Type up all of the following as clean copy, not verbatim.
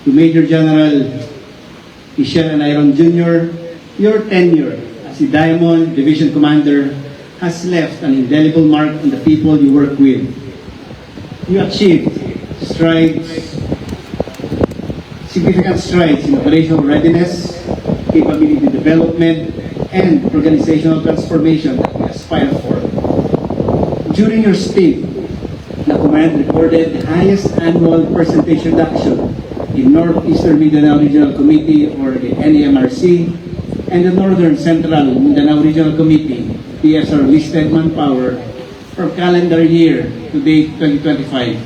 to Major General Michelle Anairon Jr., your tenure as the Diamond Division Commander has left an indelible mark on the people you work with. You achieved significant strides in operational readiness, capability development, and organizational transformation that we aspire for. During your stint, the command recorded the highest annual percentage reduction in Northeastern Mindanao Regional Committee, or the NEMRC, and the Northern Central Mindanao Regional Committee, PSR listed manpower from calendar year to date 2025,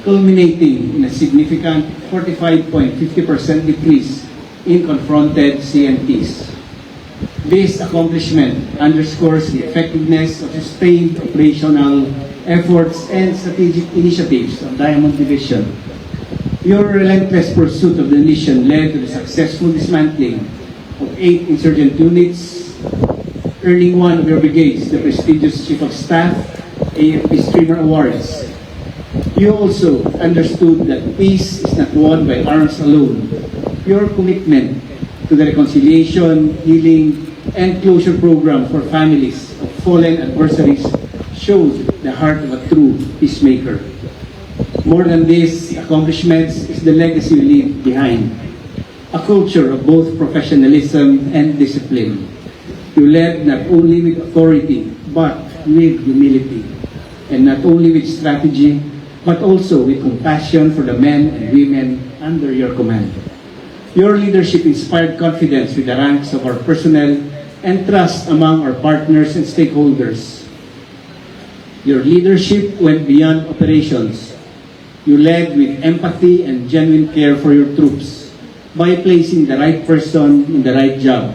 culminating in a significant 45.50% decrease in confronted CNTs. This accomplishment underscores the effectiveness of sustained operational efforts and strategic initiatives of Diamond Division. Your relentless pursuit of the mission led to the successful dismantling of 8 insurgent units, earning one of your brigades the prestigious Chief of Staff AFP Streamer Awards. You also understood that peace is not won by arms alone. Your commitment to the reconciliation, healing, and closure program for families of fallen adversaries shows the heart of a true peacemaker. More than these accomplishments is the legacy you leave behind, a culture of both professionalism and discipline. You led not only with authority, but with humility, and not only with strategy, but also with compassion for the men and women under your command. Your leadership inspired confidence with the ranks of our personnel and trust among our partners and stakeholders. Your leadership went beyond operations. You led with empathy and genuine care for your troops by placing the right person in the right job.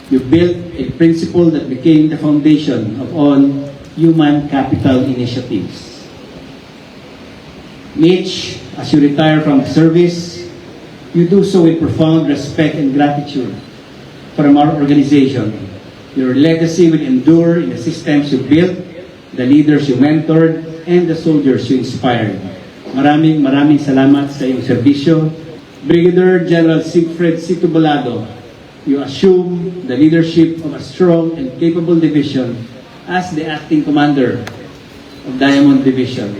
You built a principle that became the foundation of all human capital initiatives. Mitch, as you retire from service, you do so with profound respect and gratitude from our organization. Your legacy will endure in the systems you built, the leaders you mentored, and the soldiers you inspired. Maraming salamat sa iyong serbisyo. Brigadier General Siegfried Cito Bolado, you assume the leadership of a strong and capable division as the acting commander of Diamond Division.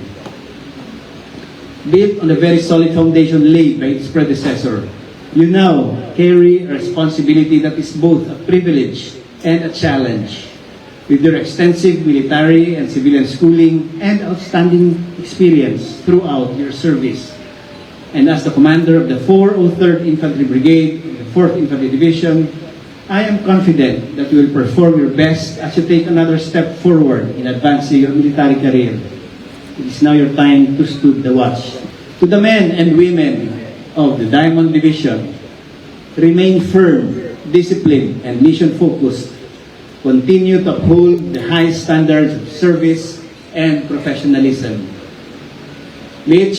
Built on a very solid foundation laid by its predecessor, you now carry a responsibility that is both a privilege and a challenge. With your extensive military and civilian schooling and outstanding experience throughout your service, and as the commander of the 403rd Infantry Brigade, the 4th Infantry Division, I am confident that you will perform your best as you take another step forward in advancing your military career. It is now your time to stood the watch. To the men and women of the Diamond Division, remain firm, disciplined, and mission-focused. Continue to uphold the highest standards of service and professionalism. Mitch,